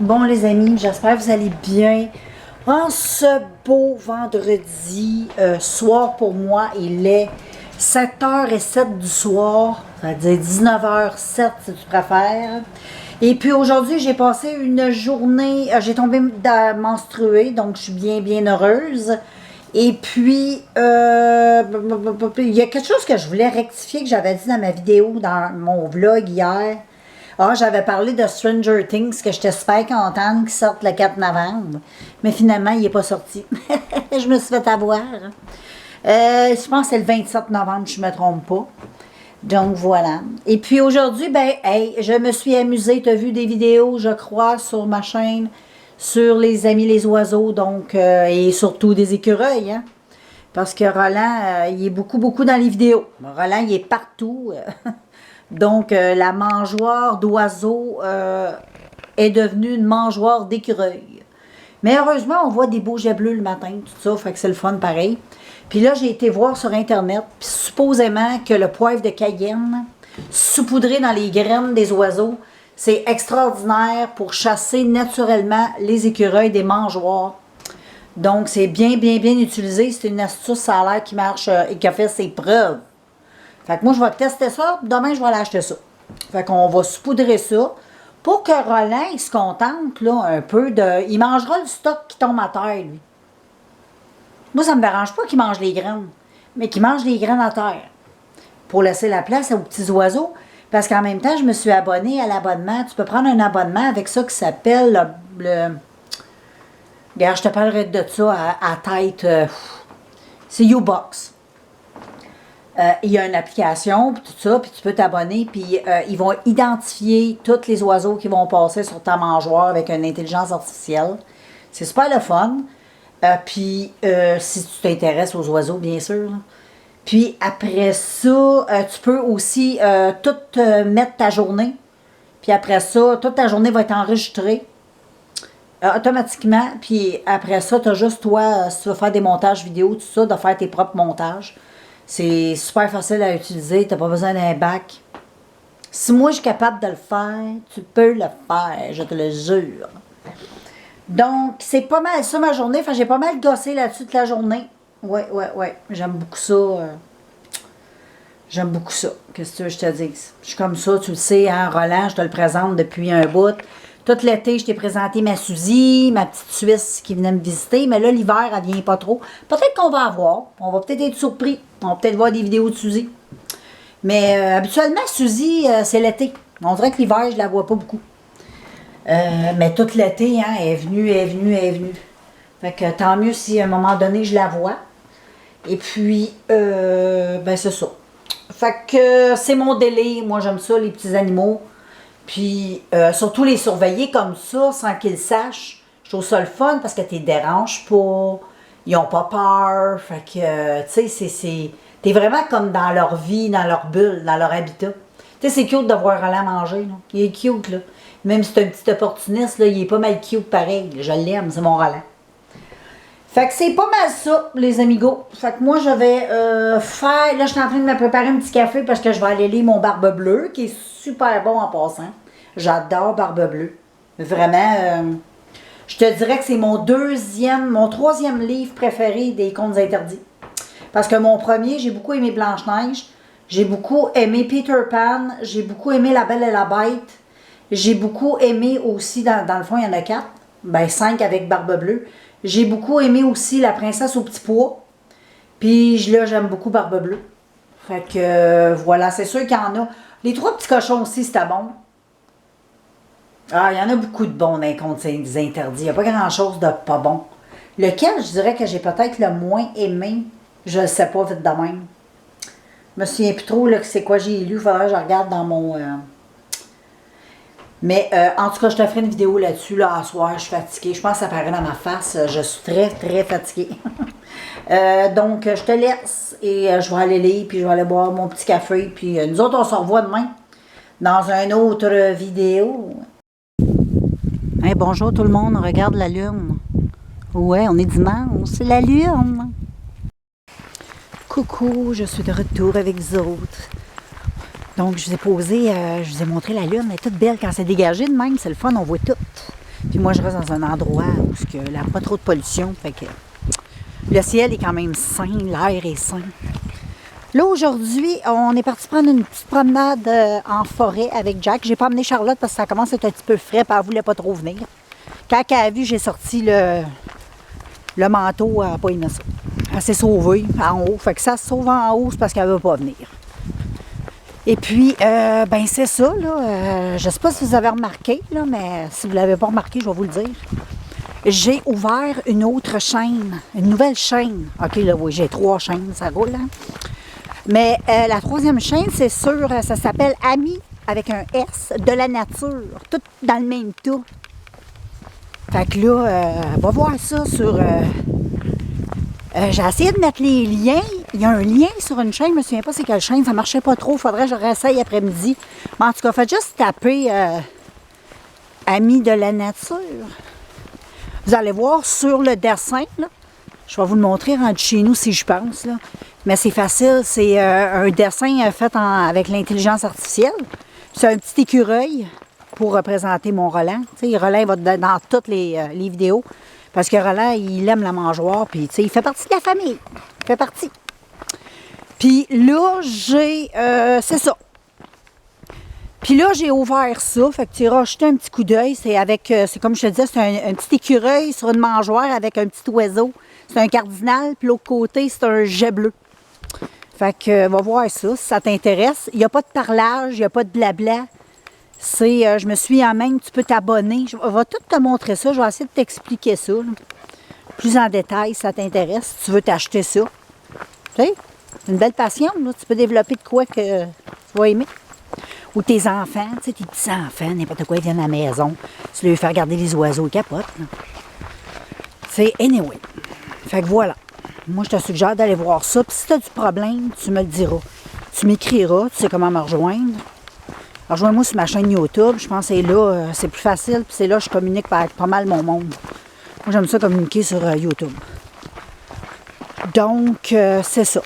Bon les amis, j'espère que vous allez bien. En ce beau vendredi soir pour moi, il est 7h07 du soir, ça veut dire 19h07 si tu préfères. Et puis aujourd'hui, j'ai passé une journée, j'ai tombé menstruée, donc je suis bien heureuse. Et puis, il y a quelque chose que je voulais rectifier que j'avais dit dans ma vidéo, dans mon vlog hier. Ah, j'avais parlé de Stranger Things, que j'étais super contente qu'il sorte le 4 novembre. Mais finalement, il n'est pas sorti. Je me suis fait avoir. Je pense que c'est le 27 novembre, je ne me trompe pas. Donc, voilà. Et puis aujourd'hui, ben, hey, je me suis amusée. Tu as vu des vidéos, je crois, sur ma chaîne, sur les amis les oiseaux, donc, et surtout des écureuils, hein. Parce que Roland, il est beaucoup dans les vidéos. Roland, il est partout. Donc, la mangeoire d'oiseaux est devenue une mangeoire d'écureuils. Mais heureusement, on voit des beaux jets bleus le matin, tout ça, fait que c'est le fun pareil. Puis là, j'ai été voir sur Internet, puis supposément que le poivre de Cayenne, saupoudré dans les graines des oiseaux, c'est extraordinaire pour chasser naturellement les écureuils des mangeoires. Donc, c'est bien utilisé. C'est une astuce, ça a l'air qui marche et qui a fait ses preuves. Fait que moi, je vais tester ça. Demain, je vais aller acheter ça. Fait qu'on va saupoudrer ça pour que Roland, il se contente là, un peu de... Il mangera le stock qui tombe à terre, lui. Moi, ça ne me dérange pas qu'il mange les graines, mais qu'il mange les graines à terre pour laisser la place aux petits oiseaux. Parce qu'en même temps, je me suis abonnée à l'abonnement. Tu peux prendre un abonnement avec ça qui s'appelle le... Regarde, je te parlerai de ça à tête. C'est YouBox. Il y a une application, puis tout ça, puis tu peux t'abonner, puis ils vont identifier tous les oiseaux qui vont passer sur ta mangeoire avec une intelligence artificielle. C'est super le fun. Puis, si tu t'intéresses aux oiseaux, bien sûr. Là. Puis, après ça, tu peux aussi tout mettre ta journée. Puis après ça, toute ta journée va être enregistrée automatiquement. Puis après ça, tu as juste toi, si tu veux faire des montages vidéo, tout ça, de faire tes propres montages. C'est super facile à utiliser, tu n'as pas besoin d'un bac. Si moi je suis capable de le faire, tu peux le faire, je te le jure. Donc, c'est pas mal ça ma journée. Enfin, j'ai pas mal gossé là-dessus toute la journée. Ouais. J'aime beaucoup ça. J'aime beaucoup ça. Qu'est-ce que tu veux que je te dise? Je suis comme ça, tu le sais, hein, Roland, je te le présente depuis un bout. Tout l'été, je t'ai présenté ma Suzy, ma petite Suisse qui venait me visiter, mais là, l'hiver, elle vient pas trop. Peut-être qu'on va avoir. On va peut-être être surpris. On va peut-être voir des vidéos de Suzy. Mais habituellement, Suzy, c'est l'été. On dirait que l'hiver, je la vois pas beaucoup. Mais tout l'été, hein, elle est venue. Fait que tant mieux si à un moment donné, je la vois. Et puis, ben c'est ça. Fait que c'est mon délire. Moi, j'aime ça, les petits animaux. Puis, surtout les surveiller comme ça, sans qu'ils sachent. Je trouve ça le fun parce que tu les déranges pas. Ils ont pas peur. Fait que, tu sais, t'es vraiment comme dans leur vie, dans leur bulle, dans leur habitat. Tu sais, c'est cute de voir Roland manger, là. Il est cute, là. Même si c'est un petit opportuniste, là, il est pas mal cute pareil. Je l'aime, c'est mon Roland. Fait que c'est pas mal ça, les amigos. Fait que moi, je vais faire... Là, je suis en train de me préparer un petit café parce que je vais aller lire mon Barbe Bleue, qui est super bon en passant. J'adore Barbe Bleue. Vraiment, je te dirais que c'est mon troisième livre préféré des Contes interdits. Parce que mon premier, j'ai beaucoup aimé Blanche-Neige. J'ai beaucoup aimé Peter Pan. J'ai beaucoup aimé La Belle et la Bête. J'ai beaucoup aimé aussi, dans le fond, il y en a 4. Ben 5 avec Barbe Bleue. J'ai beaucoup aimé aussi La Princesse au petit pois. Puis là, j'aime beaucoup Barbe Bleue. Fait que voilà, c'est sûr qu'il y en a. Les 3 petits cochons aussi, c'était bon. Ah, il y en a beaucoup de bons dans les Contes interdits. Il n'y a pas grand-chose de pas bon. Lequel, je dirais que j'ai peut-être le moins aimé, je ne sais pas vite de même. Je me souviens plus trop là, que c'est quoi j'ai lu. Il faudrait que je regarde dans mon... Mais en tout cas, je te ferai une vidéo là-dessus. Là, à soir, je suis fatiguée. Je pense que ça paraît dans ma face. Je suis très fatiguée. Donc, je te laisse et je vais aller lire, puis je vais aller boire mon petit café. Puis nous autres, on se revoit demain dans une autre vidéo. Hey, bonjour tout le monde, on regarde la lune. Ouais, on est dimanche, c'est la lune. Coucou, je suis de retour avec vous autres. Donc, je vous ai montré la lune, elle est toute belle quand c'est dégagé de même, c'est le fun, on voit tout. Puis moi, je reste dans un endroit où il n'y a pas trop de pollution. Fait que le ciel est quand même sain, l'air est sain. Là, aujourd'hui, on est parti prendre une petite promenade en forêt avec Jack. J'ai pas amené Charlotte parce que ça commence à être un petit peu frais, puis elle voulait pas trop venir. Quand elle a vu, j'ai sorti le manteau, elle n'a pas aimé ça. Elle s'est sauvée en haut. Fait que ça se sauve en haut, c'est parce qu'elle ne veut pas venir. Et puis, ben c'est ça, là. Je ne sais pas si vous avez remarqué, là, mais si vous ne l'avez pas remarqué, je vais vous le dire. J'ai ouvert une autre chaîne, une nouvelle chaîne. OK, là, oui, j'ai 3 chaînes, ça roule, hein? Mais la 3e chaîne, c'est sûr, ça s'appelle Amis avec un S de la nature. Tout dans le même tout. Fait que là, on va voir ça sur... j'ai essayé de mettre les liens. Il y a un lien sur une chaîne, je ne me souviens pas c'est quelle chaîne, ça ne marchait pas trop. Faudrait que je réessaye après-midi. Mais en tout cas, faites juste taper Amis de la nature. Vous allez voir sur le dessin, là, je vais vous le montrer rendu chez nous si je pense. Là. Mais c'est facile, c'est un dessin fait avec l'intelligence artificielle. C'est un petit écureuil pour représenter mon Roland. Tu sais, Roland va dans toutes les vidéos. Parce que Roland, il aime la mangeoire, puis tu sais, il fait partie de la famille. Il fait partie. Puis là, j'ai... c'est ça. Puis là, j'ai ouvert ça. Fait que tu iras jeter un petit coup d'œil. C'est avec... c'est comme je te disais, c'est un petit écureuil sur une mangeoire avec un petit oiseau. C'est un cardinal, puis l'autre côté, c'est un jet bleu. Fait que, va voir ça, si ça t'intéresse. Il n'y a pas de parlage, il n'y a pas de blabla. C'est, je me suis en même, tu peux t'abonner. Je vais tout te montrer ça. Je vais essayer de t'expliquer ça. Là. Plus en détail, si ça t'intéresse. Si tu veux t'acheter ça. Tu sais, c'est une belle passion. Là. Tu peux développer de quoi que tu vas aimer. Ou tes enfants, tu sais, tes petits-enfants, n'importe quoi, ils viennent à la maison. Tu leur fais regarder les oiseaux, ils capotent. C'est anyway. Fait que voilà. Moi, je te suggère d'aller voir ça. Puis si tu as du problème, tu me le diras. Tu m'écriras, tu sais comment me rejoindre. Rejoins-moi sur ma chaîne YouTube. Je pense que c'est là, c'est plus facile. Puis c'est là que je communique avec pas mal mon monde. Moi, j'aime ça communiquer sur YouTube. Donc, c'est ça.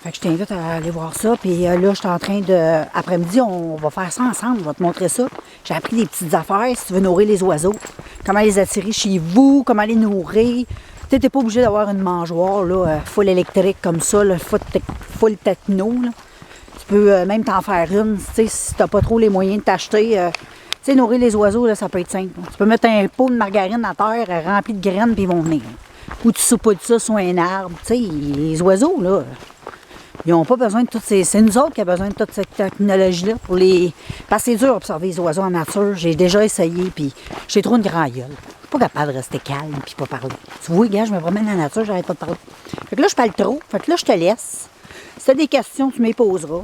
Fait que je t'invite à aller voir ça. Puis là, je suis en train de... Après-midi, on va faire ça ensemble. Je vais te montrer ça. J'ai appris des petites affaires si tu veux nourrir les oiseaux. Comment les attirer chez vous, comment les nourrir. Tu n'es pas obligé d'avoir une mangeoire là, full électrique comme ça, là, full techno. Là. Tu peux même t'en faire une, si tu n'as pas trop les moyens de t'acheter. Tu sais, nourrir les oiseaux, là, ça peut être simple. Tu peux mettre un pot de margarine à terre rempli de graines, puis ils vont venir. Ou tu saupoudres ça sur un arbre. Tu sais, les oiseaux, là, ils n'ont pas besoin de toutes ces... C'est nous autres qui avons besoin de toute cette technologie-là pour les... Parce que c'est dur d'observer les oiseaux en nature. J'ai déjà essayé, puis j'ai trop une grande gueule. Je suis pas capable de rester calme puis pas parler. Tu vois, gars, je me promène dans la nature, j'arrête pas de parler. Fait que là, je parle trop. Fait que là, je te laisse. Si tu as des questions, tu me les poseras.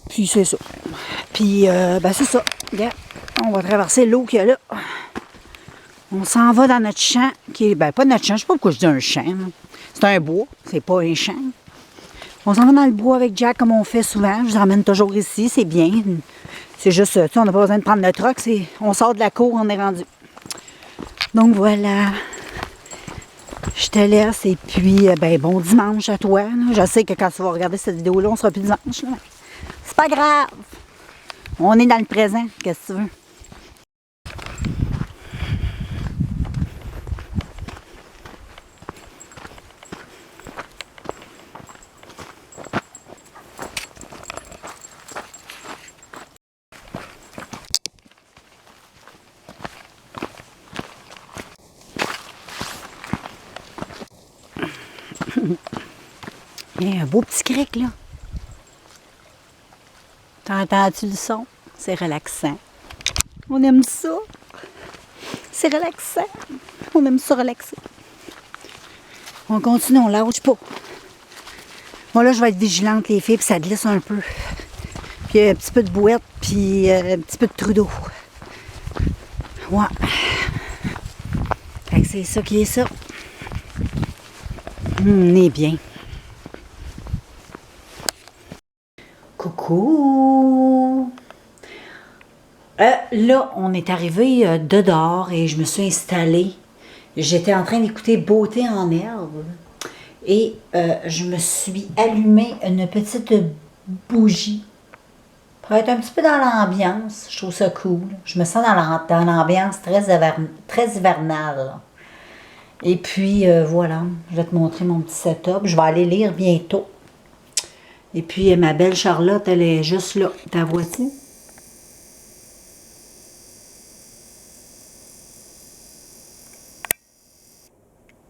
Puis c'est ça. Puis, ben c'est ça. Regarde, on va traverser l'eau qu'il y a là. On s'en va dans notre champ, qui est... Ben, pas notre champ, je sais pas pourquoi je dis un champ. C'est un bois, c'est pas un champ. On s'en va dans le bois avec Jack, comme on fait souvent. Je vous ramène toujours ici, c'est bien. C'est juste, tu sais, on n'a pas besoin de prendre le truck. On sort de la cour, on est rendu. Donc voilà, je te laisse et puis ben, bon dimanche à toi. Là. Je sais que quand tu vas regarder cette vidéo-là, on sera plus dimanche. Là. C'est pas grave. On est dans le présent, qu'est-ce que tu veux. Il y a un beau petit cric, là. T'entends-tu le son? C'est relaxant. On aime ça. C'est relaxant. On aime ça relaxer. On continue, on lâche pas. Bon, là, je vais être vigilante, les filles, puis ça glisse un peu. Puis un petit peu de bouette, puis un petit peu de trou d'eau. Ouais. Fait que c'est ça qui est ça. On est bien. Coucou! Là, on est arrivé de dehors et je me suis installée. J'étais en train d'écouter Beauté en herbe et je me suis allumé une petite bougie. Pour être un petit peu dans l'ambiance, je trouve ça cool. Je me sens dans l'ambiance très hivernale. Là. Et puis, voilà, je vais te montrer mon petit setup. Je vais aller lire bientôt. Et puis, ma belle Charlotte, elle est juste là. Ta vois-tu?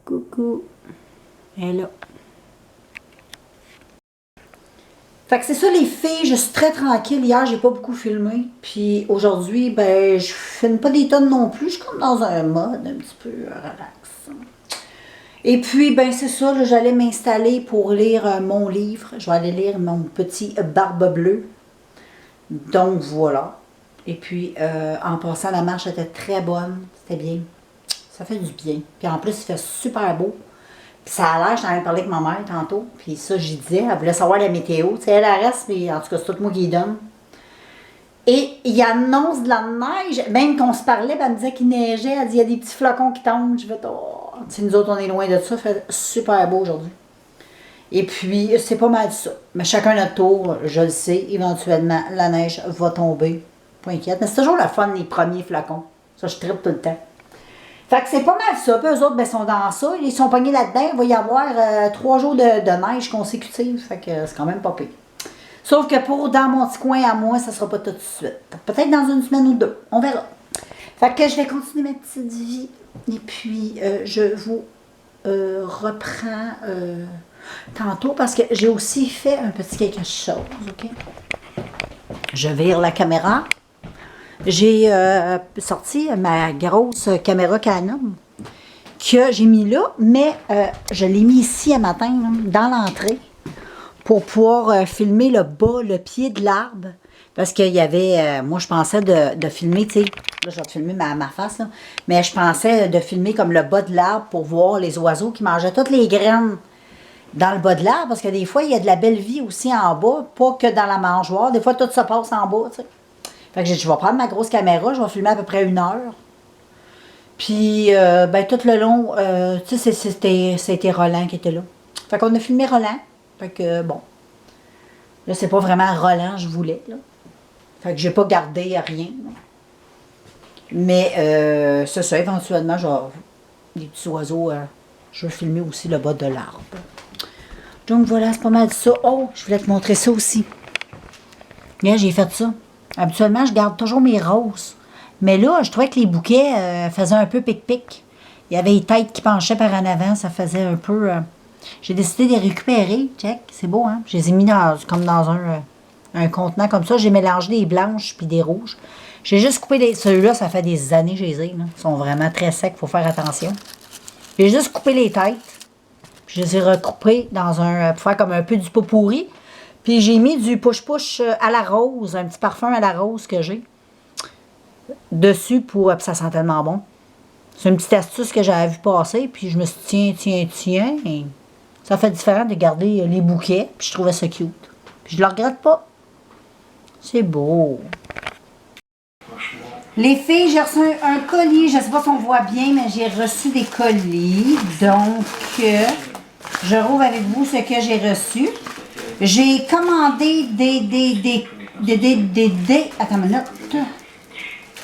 Coucou. Elle est là. Fait que c'est ça les filles, je suis très tranquille. Hier, j'ai pas beaucoup filmé. Puis aujourd'hui, ben, je filme pas des tonnes non plus. Je suis comme dans un mode un petit peu relax. Et puis, ben, c'est ça, là, j'allais m'installer pour lire mon livre. Je vais aller lire mon petit Barbe Bleue. Donc, voilà. Et puis, en passant, la marche était très bonne. C'était bien. Ça fait du bien. Puis en plus, il fait super beau. Puis ça a l'air, j'en ai parlé avec ma mère tantôt, puis ça, j'y disais, elle voulait savoir la météo. Tu sais, elle reste, mais en tout cas, c'est tout moi qui y donne. Et il annonce de la neige, même qu'on se parlait, ben, elle me disait qu'il neigeait, elle dit, il y a des petits flocons qui tombent. Je vais, oh, tu sais, nous autres, on est loin de ça, ça fait super beau aujourd'hui. Et puis, c'est pas mal ça. Mais chacun notre tour, je le sais, éventuellement, la neige va tomber. Pas inquiète. Mais c'est toujours le fun, les premiers flocons. Ça, je tripe tout le temps. Fait que c'est pas mal ça. Puis eux autres, ben, sont dans ça. Ils sont pognés là-dedans. Il va y avoir 3 jours de neige consécutive. Fait que c'est quand même pas pire. Sauf que pour dans mon petit coin à moi, ça sera pas tout de suite. Peut-être dans une semaine ou deux. On verra. Fait que je vais continuer ma petite vie. Et puis, je vous reprends tantôt parce que j'ai aussi fait un petit quelque chose. OK? Je vire la caméra. J'ai sorti ma grosse caméra Canon que j'ai mis là, mais je l'ai mis ici un matin, là, dans l'entrée, pour pouvoir filmer le bas, le pied de l'arbre. Parce qu'il y avait, moi je pensais de filmer, tu sais, là je vais te filmer ma face, là, mais je pensais de filmer comme le bas de l'arbre pour voir les oiseaux qui mangeaient toutes les graines dans le bas de l'arbre, parce que des fois il y a de la belle vie aussi en bas, pas que dans la mangeoire, des fois tout se passe en bas, tu sais. Fait que je vais prendre ma grosse caméra, je vais filmer à peu près 1 heure. Puis, ben, tout le long, tu sais, c'était Roland qui était là. Fait qu'on a filmé Roland. Fait que, bon. Là, c'est pas vraiment Roland, je voulais, là. Fait que j'ai pas gardé rien. Là. Mais, c'est ça, éventuellement, genre, les petits oiseaux, je vais filmer aussi le bas de l'arbre. Donc, voilà, c'est pas mal ça. Oh, je voulais te montrer ça aussi. Là, j'ai fait ça. Habituellement, je garde toujours mes roses. Mais là, je trouvais que les bouquets faisaient un peu pic-pic. Il y avait les têtes qui penchaient par en avant. Ça faisait un peu... J'ai décidé de les récupérer. Check, c'est beau, hein? Je les ai mis comme dans un contenant comme ça. J'ai mélangé des blanches puis des rouges. J'ai juste coupé les... Ceux-là, ça fait des années que je les ai. Là. Ils sont vraiment très secs. Il faut faire attention. J'ai juste coupé les têtes. Puis je les ai recoupées dans pour faire comme un peu du pot pourri. Puis j'ai mis du push-push à la rose, un petit parfum à la rose que j'ai dessus puis ça sent tellement bon. C'est une petite astuce que j'avais vu passer, puis je me suis dit, tiens. Et ça fait différent de garder les bouquets, puis je trouvais ça cute. Puis je le regrette pas. C'est beau. Les filles, j'ai reçu un colis. Je ne sais pas si on voit bien, mais j'ai reçu des colis. Donc, je rouvre avec vous ce que j'ai reçu. J'ai commandé Attends une minute.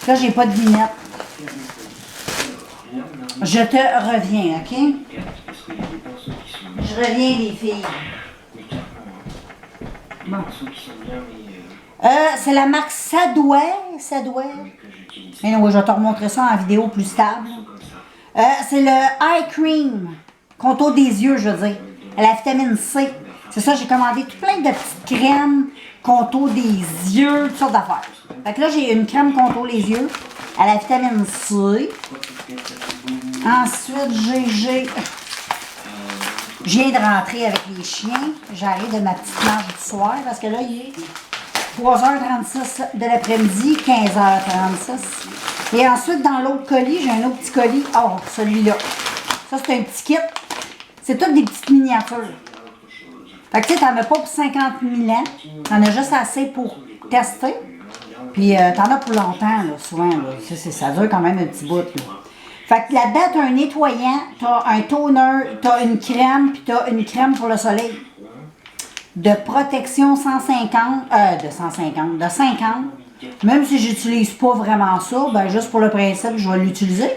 Là, j'ai pas de lunettes. Je te reviens, OK? Je reviens, les filles. Bon. C'est la marque Sadware. Mais non, je vais te remontrer ça en vidéo plus stable. C'est le Eye Cream. Contour des yeux, je veux dire. La vitamine C. C'est ça, j'ai commandé tout plein de petites crèmes contour des yeux, toutes sortes d'affaires. Fait que là, j'ai une crème contour les yeux à la vitamine C. Ensuite, je viens de rentrer avec les chiens. J'arrive de ma petite marche du soir parce que là, il est 3h36 de l'après-midi, 15h36. Et ensuite, dans l'autre colis, j'ai un autre petit colis. Oh, celui-là. Ça, c'est un petit kit. C'est toutes des petites miniatures. Fait que tu sais, t'en as pas pour 50 000 ans. T'en as juste assez pour tester. Puis t'en as pour longtemps, là, souvent. Là. Ça dure quand même un petit bout. Là. Fait que là-dedans, t'as un nettoyant, t'as un toner, t'as une crème, puis t'as une crème pour le soleil. de protection 150, de 50. Même si j'utilise pas vraiment ça, ben juste pour le principe, je vais l'utiliser.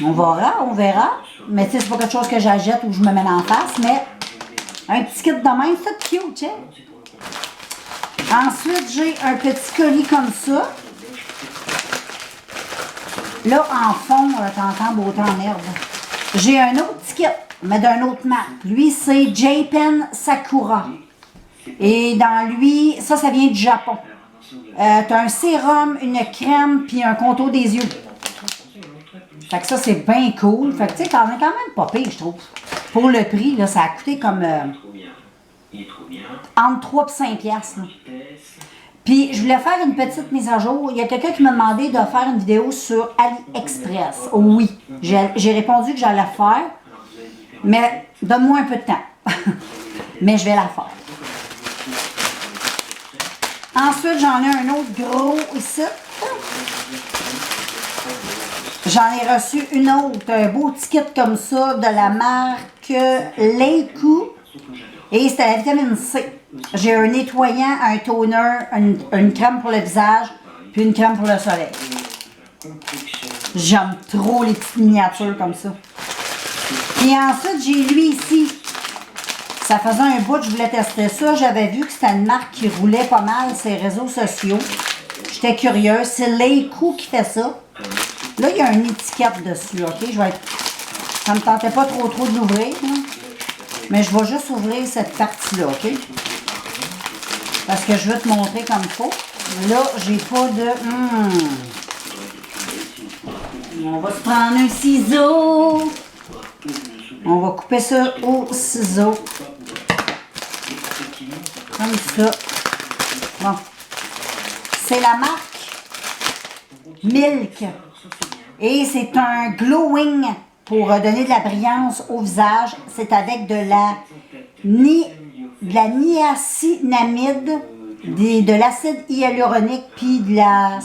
On verra, on verra. Mais tu sais, c'est pas quelque chose que j'achète ou je me mets en face, mais un petit kit de même, c'est cute, tiens. Ensuite, j'ai un petit colis comme ça. Là, en fond, t'entends beauté en herbe. J'ai un autre petit kit, mais d'un autre marque. Lui, c'est J-Pen Sakura. Et dans lui, ça vient du Japon. T'as un sérum, une crème, puis un contour des yeux. Fait que ça, c'est bien cool. Fait que tu sais, quand même pas pire, je trouve. Pour le prix, là, ça a coûté comme entre 3 et 5 piastres. Puis, je voulais faire une petite mise à jour. Il y a quelqu'un qui m'a demandé de faire une vidéo sur AliExpress. Oui, j'ai répondu que j'allais la faire, mais donne-moi un peu de temps. Mais je vais la faire. Ensuite, j'en ai un autre gros ici. J'en ai reçu une autre, un beau ticket comme ça de la marque Leiku. Et c'était la vitamine C. J'ai un nettoyant, un toner, une crème pour le visage, puis une crème pour le soleil. J'aime trop les petites miniatures comme ça. Et ensuite, j'ai lui ici. Ça faisait un bout que je voulais tester ça. J'avais vu que c'était une marque qui roulait pas mal sur les réseaux sociaux. J'étais curieuse. C'est Leiku qui fait ça. Là, il y a une étiquette dessus, OK? Ça me tentait pas trop de l'ouvrir, mais je vais juste ouvrir cette partie-là, OK? Parce que je veux te montrer comme il faut. Là, j'ai pas de... On va se prendre un ciseau. On va couper ça au ciseau. Comme ça. Bon. C'est la marque Milk. Et c'est un glowing pour donner de la brillance au visage. C'est avec de la niacinamide, de l'acide hyaluronique, puis de la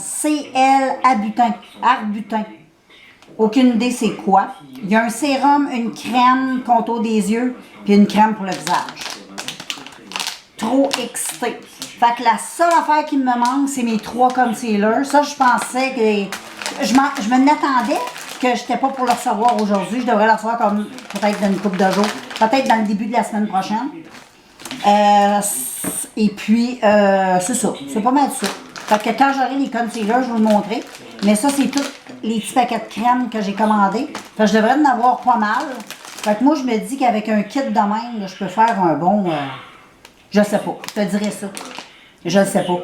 arbutin. Aucune idée c'est quoi. Il y a un sérum, une crème contour des yeux, puis une crème pour le visage. Trop excité. Fait que la seule affaire qui me manque, c'est mes 3 concealers. Ça, je pensais que... Je me attendais que je n'étais pas pour le recevoir aujourd'hui. Je devrais le recevoir comme peut-être dans une couple de jours. Peut-être dans le début de la semaine prochaine. Et puis, c'est ça. C'est pas mal ça. Fait que quand j'aurai les concealers, je vais vous le montrer. Mais ça, c'est tous les petits paquets de crème que j'ai commandés. Fait que je devrais en avoir pas mal. Fait que moi, je me dis qu'avec un kit de même, là, je peux faire un bon... je sais pas. Je te dirais ça. Je ne sais pas.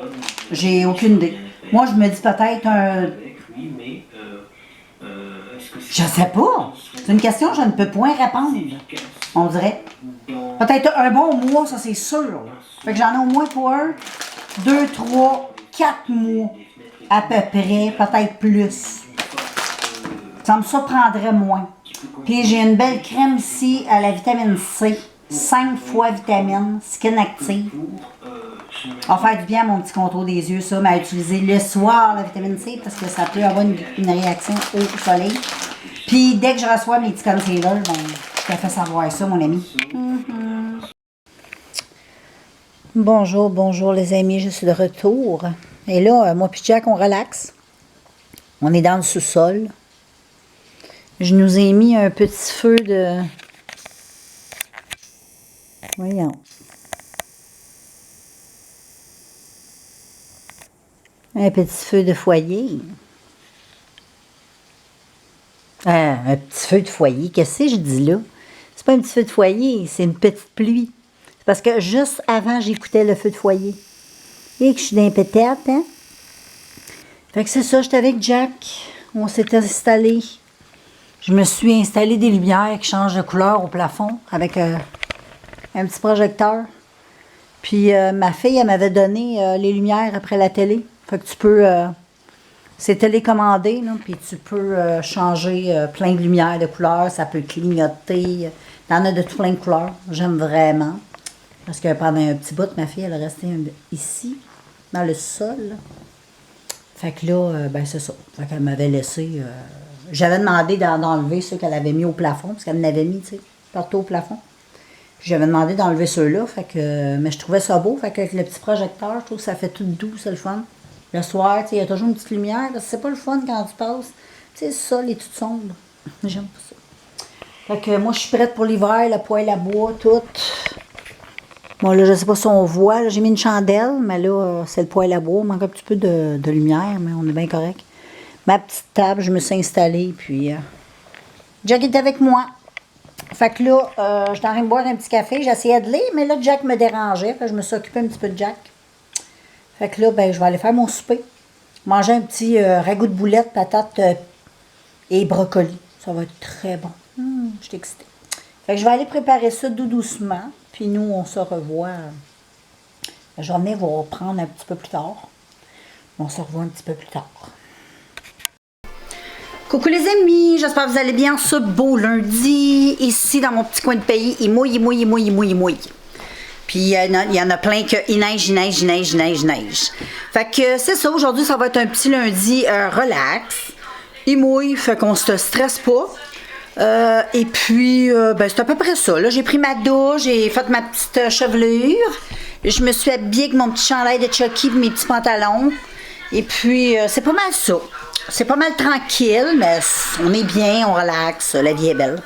J'ai aucune idée. Moi, je me dis peut-être un... Je sais pas. C'est une question que je ne peux point répondre. On dirait. Peut-être un bon mois, ça c'est sûr. Fait que j'en ai au moins pour 1, 2, 3, 4 mois. À peu près. Peut-être plus. Ça me surprendrait moins. Puis j'ai une belle crème ici à la vitamine C. 5 fois vitamine. Skin Active. Ça va faire du bien à mon petit contour des yeux, ça, mais à utiliser le soir, la vitamine C, parce que ça peut avoir une réaction au soleil. Puis, dès que je reçois mes petits concealers, ben, je te fais savoir ça, mon ami. Bonjour les amis, je suis de retour. Et là, moi puis Jack, on relaxe. On est dans le sous-sol. Je nous ai mis un petit feu de... Voyons. Un petit feu de foyer. Un petit feu de foyer. Qu'est-ce que je dis là? C'est pas un petit feu de foyer, c'est une petite pluie. C'est parce que juste avant, j'écoutais le feu de foyer. Et que je suis d'un pétette, hein? Fait que c'est ça, j'étais avec Jack. On s'est installé. Je me suis installé des lumières qui changent de couleur au plafond avec un petit projecteur. Puis ma fille, elle m'avait donné les lumières après la télé. Fait que tu peux... c'est télécommandé, là, puis tu peux changer plein de lumières de couleurs. Ça peut clignoter. T'en as de tout plein de couleurs. J'aime vraiment. Parce que pendant un petit bout, ma fille, elle est restée ici, dans le sol. Fait que là, ben c'est ça. Fait qu'elle m'avait laissé... j'avais demandé d'enlever ceux qu'elle avait mis au plafond, parce qu'elle m'avait mis, tu sais, partout au plafond. J'avais demandé d'enlever ceux-là, mais je trouvais ça beau. Fait que avec le petit projecteur, je trouve que ça fait tout doux, c'est le fun. Le soir, il y a toujours une petite lumière. C'est pas le fun quand tu passes. Tu sais, ça, les toutes sombres. J'aime pas ça. Fait que moi, je suis prête pour l'hiver, le poêle à bois, tout. Bon, là, je sais pas si on voit. J'ai mis une chandelle, mais là, c'est le poêle à bois. Il manque un petit peu de lumière, mais on est bien correct. Ma petite table, je me suis installée, puis Jack est avec moi. Fait que là, j'étais en train de boire un petit café. J'essayais de lire, mais là, Jack me dérangeait. Fait que je me suis occupée un petit peu de Jack. Fait que là, ben, je vais aller faire mon souper. Manger un petit ragoût de boulettes, patates et brocoli. Ça va être très bon. Je suis excitée. Fait que je vais aller préparer ça doucement. Puis nous, on se revoit. La journée va reprendre un petit peu plus tard. On se revoit un petit peu plus tard. Coucou les amis, j'espère que vous allez bien ce beau lundi. Ici, dans mon petit coin de pays, il mouille. Puis il y en a plein que il neige. Fait que c'est ça, aujourd'hui, ça va être un petit lundi relax. Il mouille, fait qu'on se stresse pas. Et puis, ben, c'est à peu près ça. Là, j'ai pris ma douche, j'ai fait ma petite chevelure. Je me suis habillée avec mon petit chandail de Chucky et mes petits pantalons. Et puis, c'est pas mal ça. C'est pas mal tranquille, mais on est bien, on relaxe, la vie est belle.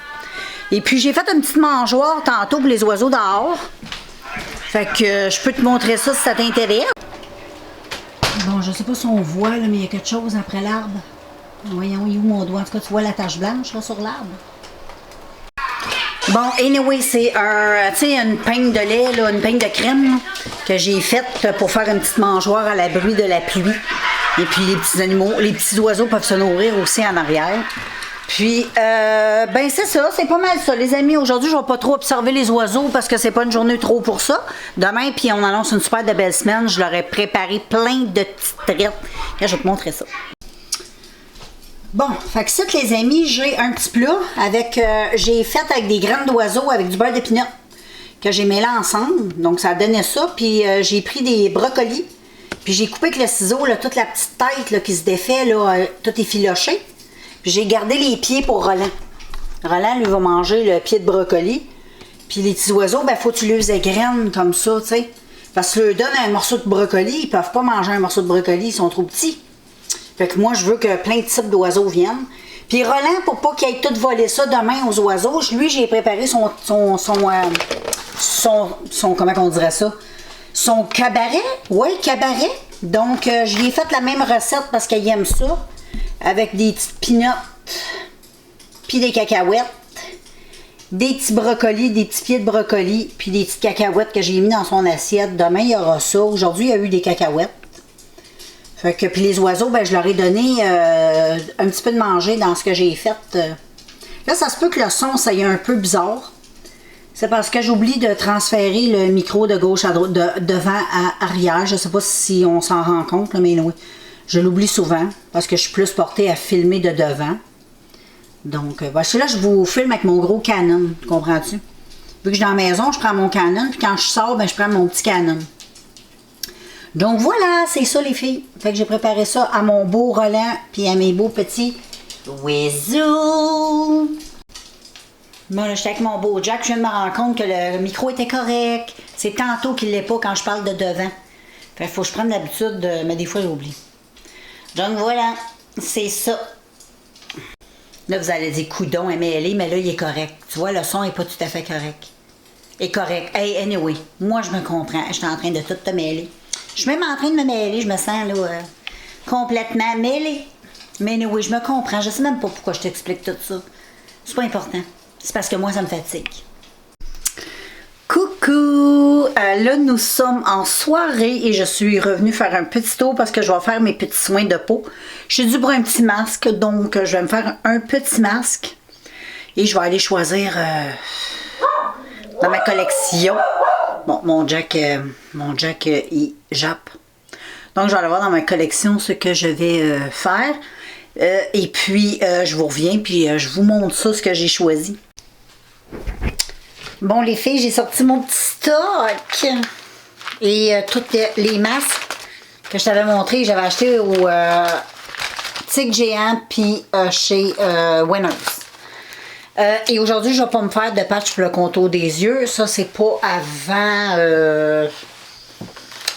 Et puis, j'ai fait une petite mangeoire tantôt pour les oiseaux dehors. Fait que je peux te montrer ça si ça t'intéresse. Bon, je sais pas si on voit, là, mais il y a quelque chose après l'arbre. Voyons, il est où mon doigt? En tout cas, tu vois la tache blanche là, sur l'arbre. Bon, anyway, c'est une peigne de lait, là, une peigne de crème là, que j'ai faite pour faire une petite mangeoire à l'abri de la pluie. Et puis les petits animaux, les petits oiseaux peuvent se nourrir aussi en arrière. Puis, ben c'est ça, c'est pas mal ça. Les amis, aujourd'hui, je vais pas trop observer les oiseaux parce que c'est pas une journée trop pour ça. Demain, puis on annonce une super de belle semaine. Je leur ai préparé plein de petites traites. Là, je vais te montrer ça. Bon, fait que ça, les amis, j'ai un petit plat avec, j'ai fait avec des graines d'oiseaux avec du beurre d'épinot que j'ai mêlé ensemble. Donc, ça donnait ça. Puis, j'ai pris des brocolis. Puis, j'ai coupé avec le ciseau, là, toute la petite tête là, qui se défait, là, tout effiloché. Puis, j'ai gardé les pieds pour Roland. Roland, lui, va manger le pied de brocoli. Puis, les petits oiseaux, ben, faut que tu les égraines comme ça, tu sais. Parce que tu leur donnes un morceau de brocoli, ils peuvent pas manger un morceau de brocoli, ils sont trop petits. Fait que moi, je veux que plein de types d'oiseaux viennent. Puis Roland, pour pas qu'il aille tout voler ça demain aux oiseaux, lui, j'ai préparé son comment on dirait ça? Son cabaret. Oui, cabaret. Donc, je lui ai fait la même recette parce qu'il aime ça. Avec des petites peanuts, puis des cacahuètes, des petits brocolis, des petits pieds de brocoli, puis des petites cacahuètes que j'ai mis dans son assiette. Demain, il y aura ça. Aujourd'hui, il y a eu des cacahuètes. Fait que, puis les oiseaux, ben, je leur ai donné un petit peu de manger dans ce que j'ai fait. Là, ça se peut que le son, ça y est un peu bizarre. C'est parce que j'oublie de transférer le micro de gauche à droite, devant à arrière. Je sais pas si on s'en rend compte, là, mais oui. Je l'oublie souvent parce que je suis plus portée à filmer de devant. Donc, parce que là, je vous filme avec mon gros Canon. Comprends-tu? Vu que je suis dans la maison, je prends mon Canon. Puis quand je sors, ben, je prends mon petit Canon. Donc voilà, c'est ça les filles. Fait que j'ai préparé ça à mon beau Roland puis à mes beaux petits oiseaux. Bon, là, j'étais avec mon beau Jack. Je viens de me rendre compte que le micro était correct. C'est tantôt qu'il l'est pas quand je parle de devant. Fait qu'il faut que je prenne l'habitude, mais des fois j'oublie. Donc voilà, c'est ça. Là, vous allez dire coudon, MLA, mais là, il est correct. Tu vois, le son est pas tout à fait correct. Est correct. Hey, anyway, moi, je me comprends. Je suis en train de tout te mêler. Je suis même en train de me mêler, je me sens là complètement mêlée. Mais anyway, je me comprends. Je sais même pas pourquoi je t'explique tout ça. C'est pas important. C'est parce que moi, ça me fatigue. Coucou! Là, nous sommes en soirée et je suis revenue faire un petit tour parce que je vais faire mes petits soins de peau. Je suis due pour un petit masque, donc je vais me faire un petit masque. Et je vais aller choisir dans ma collection. Bon, mon Jack, il jappe. Donc, je vais aller voir dans ma collection ce que je vais faire. Et puis, je vous reviens, puis je vous montre ça, ce que j'ai choisi. Bon, les filles, j'ai sorti mon petit stock. Et toutes les masques que je t'avais montré, j'avais acheté au Tic Géant, puis chez Winners. Et aujourd'hui, je ne vais pas me faire de patch pour le contour des yeux. Ça, c'est pas avant...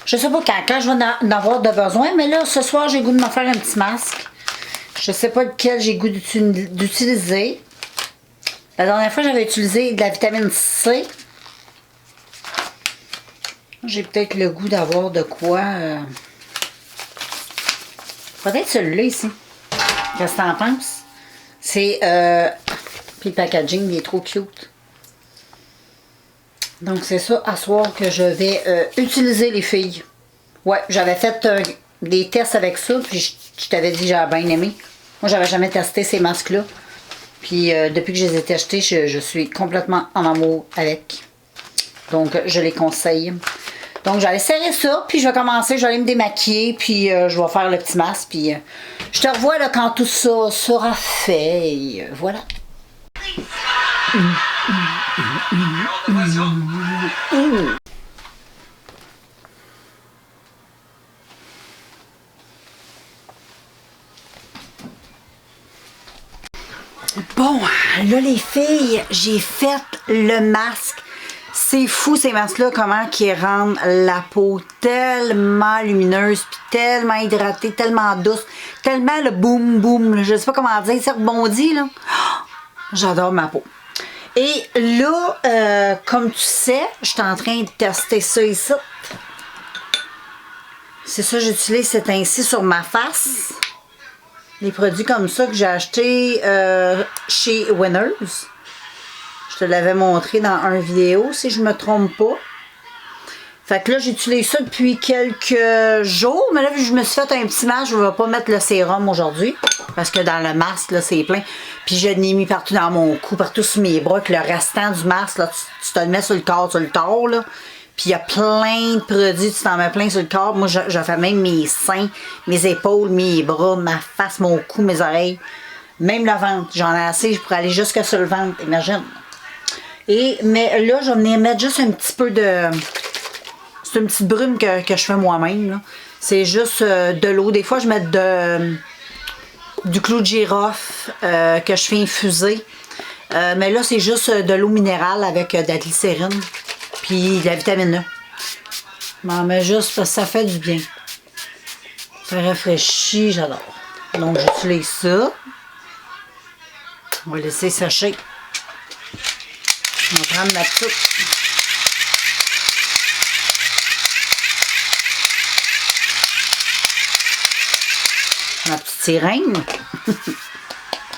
je sais pas quand je vais en avoir de besoin, mais là, ce soir, j'ai le goût de me faire un petit masque. Je sais pas lequel j'ai le goût d'utiliser. La dernière fois, j'avais utilisé de la vitamine C. J'ai peut-être le goût d'avoir de quoi... Peut-être celui-là ici. Qu'est-ce que t'en penses? C'est... Puis le packaging, il est trop cute. Donc, c'est ça, à soir, que je vais utiliser, les filles. Ouais, j'avais fait des tests avec ça, puis je t'avais dit que j'avais bien aimé. Moi, j'avais jamais testé ces masques-là. Puis, depuis que je les ai testés, je suis complètement en amour avec. Donc, je les conseille. Donc, j'allais serrer ça, puis je vais commencer, je vais aller me démaquiller, puis je vais faire le petit masque, puis je te revois là quand tout ça sera fait, et voilà. Bon, là les filles, j'ai fait le masque. C'est fou ces masques-là, comment qu'ils rendent la peau tellement lumineuse, puis tellement hydratée, tellement douce, tellement le boum boum, je sais pas comment dire, ça rebondit là. Oh, j'adore ma peau. Et là, comme tu sais, je suis en train de tester ça ici. C'est ça, j'utilise cet ainsi sur ma face. Les produits comme ça que j'ai achetés chez Winners. Je te l'avais montré dans une vidéo, si je me trompe pas. Fait que là, j'utilise ça depuis quelques jours. Mais là, je me suis fait un petit masque. Je ne vais pas mettre le sérum aujourd'hui. Parce que dans le masque, là, c'est plein. Puis je l'ai mis partout dans mon cou, partout sur mes bras. Puis le restant du masque, là, tu te le mets sur le corps, sur le torse, là. Puis il y a plein de produits, tu t'en mets plein sur le corps. Moi, je fais même mes seins, mes épaules, mes bras, ma face, mon cou, mes oreilles. Même le ventre. J'en ai assez pour aller jusque sur le ventre, imagine. Mais là, je vais venir mettre juste un petit peu de... C'est une petite brume que je fais moi-même. C'est juste de l'eau. Des fois, je mets du clou de girofle que je fais infuser. Mais là, c'est juste de l'eau minérale avec de la glycérine. Puis de la vitamine E. M'en mets juste parce que ça fait du bien. Ça rafraîchit, j'adore. Donc, j'utilise ça. On va laisser sécher. On va prendre ma petite. Ma petite sirène.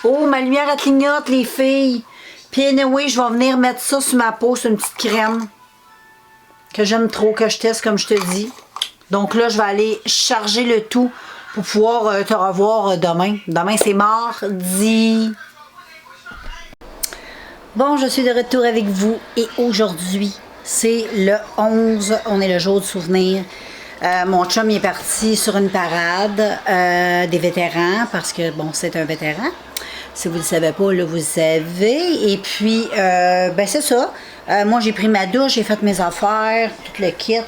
Oh, ma lumière elle clignote, les filles. Puis anyway, je vais venir mettre ça sur ma peau. C'est une petite crème que j'aime trop, que je teste comme je te dis. Donc là, je vais aller charger le tout pour pouvoir te revoir demain. Demain, c'est mardi. Bon, je suis de retour avec vous et aujourd'hui, c'est le 11. On est le jour du souvenir. Mon chum il est parti sur une parade des vétérans parce que, bon, c'est un vétéran. Si vous ne le savez pas, là, vous le savez. Et puis, ben c'est ça. Moi, j'ai pris ma douche, j'ai fait mes affaires, tout le kit.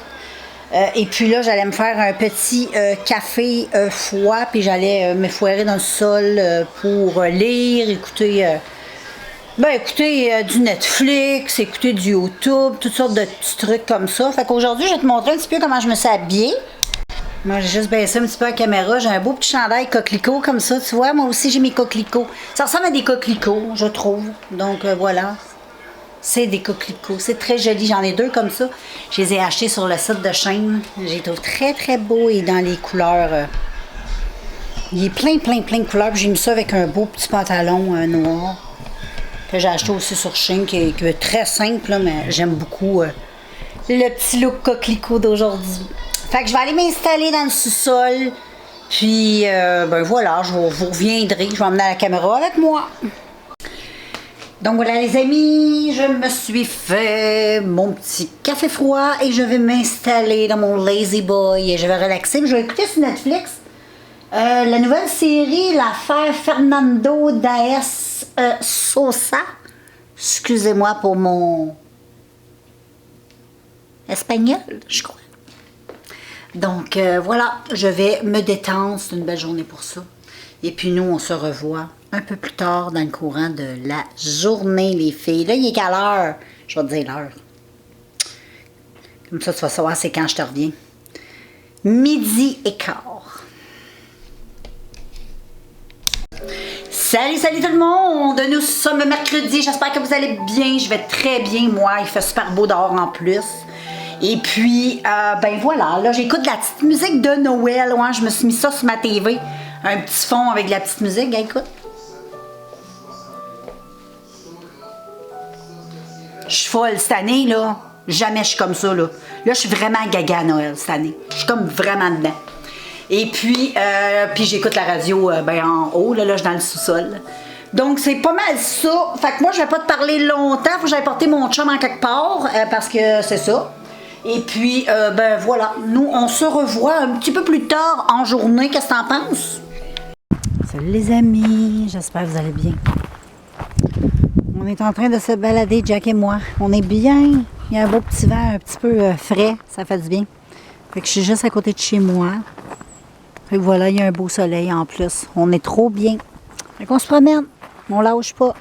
Et puis là, j'allais me faire un petit café froid, puis j'allais me foirer dans le sol pour lire, écouter... écouter du Netflix, écouter du YouTube, toutes sortes de petits trucs comme ça. Fait qu'aujourd'hui, je vais te montrer un petit peu comment je me suis habillée. Moi, j'ai juste baissé un petit peu la caméra. J'ai un beau petit chandail coquelicot comme ça, tu vois. Moi aussi, j'ai mes coquelicots. Ça ressemble à des coquelicots, je trouve. Donc, voilà. C'est des coquelicots. C'est très joli. J'en ai deux comme ça. Je les ai achetés sur le site de Shein. Je les trouve très, très beaux et dans les couleurs... il est plein, plein, plein de couleurs. J'ai mis ça avec un beau petit pantalon noir que j'ai acheté aussi sur Shein, qui est très simple, là, mais j'aime beaucoup le petit look coquelicot d'aujourd'hui. Fait que je vais aller m'installer dans le sous-sol. Puis, ben voilà, je vous reviendrai. Je vais emmener la caméra avec moi. Donc voilà les amis, je me suis fait mon petit café froid et je vais m'installer dans mon Lazy Boy et je vais relaxer. Je vais écouter sur Netflix la nouvelle série, l'affaire Fernando Daes Sosa. Excusez-moi pour mon espagnol, je crois. Donc voilà, je vais me détendre. C'est une belle journée pour ça. Et puis nous, on se revoit un peu plus tard dans le courant de la journée, les filles. Là, il est quelle heure? Je vais te dire l'heure. Comme ça, tu vas savoir c'est quand je te reviens. 12h15. Salut, salut tout le monde! Nous sommes mercredi, j'espère que vous allez bien. Je vais très bien, moi. Il fait super beau dehors en plus. Et puis, ben voilà, là, j'écoute de la petite musique de Noël. Ouais, je me suis mis ça sur ma TV. Un petit fond avec de la petite musique, écoute. Je suis folle cette année, là. Jamais je suis comme ça, là. Là, je suis vraiment gaga à Noël cette année. Je suis comme vraiment dedans. Et puis, j'écoute la radio ben, en haut, là, je suis dans le sous-sol. Donc, c'est pas mal ça. Fait que moi, je vais pas te parler longtemps. Faut que j'aille porter mon chum en quelque part, parce que c'est ça. Et puis, ben voilà. Nous, on se revoit un petit peu plus tard en journée. Qu'est-ce que t'en penses? Salut les amis. J'espère que vous allez bien. On est en train de se balader, Jack et moi. On est bien. Il y a un beau petit vent un petit peu frais. Ça fait du bien. Fait que je suis juste à côté de chez moi. Fait que voilà, il y a un beau soleil en plus. On est trop bien. Fait qu'on se promène. On lâche pas.